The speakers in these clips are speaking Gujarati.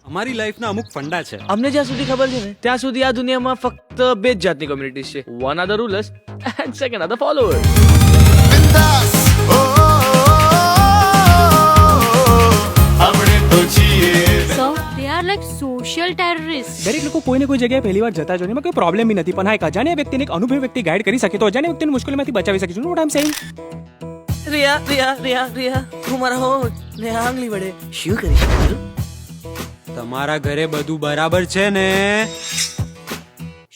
અમારી લાઈફના અમુક ફંડા છે. અમને જ્યાં સુધી ખબર છે ને ત્યાં સુધી આ દુનિયામાં ફક્ત બે જ જાતની કોમ્યુનિટીઝ છે. One are the rulers and second are the followers. બિંદાસ આપણે તો છીએ So they are like social terrorists. દરેક લોકો કોઈને કોઈ જગ્યાએ પહેલી વાર જતા જોઈને એમાં કોઈ પ્રોબ્લેમ બી નથી, પણ હા, એક અજાણ્યા વ્યક્તિને એક અનુભવી વ્યક્તિ ગાઈડ કરી શકે તો અજાણ્યા વ્યક્તિને મુશ્કેલીમાંથી બચાવી શકે છે. You know what I'm saying? Riya Riya Riya Riya તું મારા હોઠ ને આંગળી વડે શું કરી શકું છું? તમારા ઘરે બધું બરાબર છે ને?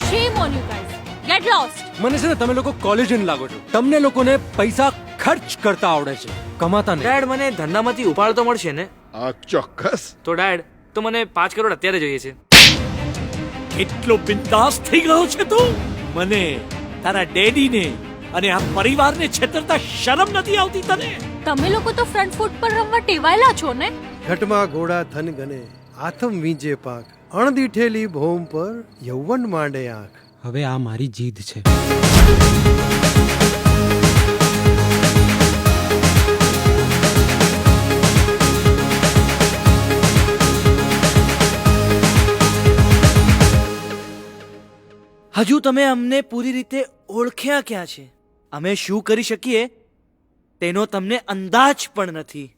Shame on you guys. Get lost. મને છે ને તમે લોકો કોલેજિયન લાગો છો. તમને લોકોને પૈસા ખર્ચ કરતા આવડે છે, કમાતા નહીં. ડેડ મને ધંધામાંથી ઉપાડ તો મળશે ને? આ ચોક્કસ. તો ડેડ તો મને 5 કરોડ અત્યારે જોઈએ છે. એટલો બિંદાસ થઈ ગયો છે તું? મને, તારા ડેડીને અને આ પરિવારને છેતરતા શરમ નથી આવતી તને? તમે લોકો તો ફ્રન્ટ ફૂટ પર રમવા ટેવાયેલા છો ને? ઘટમાં ઘોડા થન ગને આથમ વીંજે પાક અણદીઠેલી ભોમ પર યૌવન માંડે આંખ. હવે આ મારી જીદ છે. હજુ તમે અમને પૂરી રીતે ઓળખ્યા ક્યાં છે? અમે શું કરી શકીએ તેનો તમને અંદાજ પણ નથી.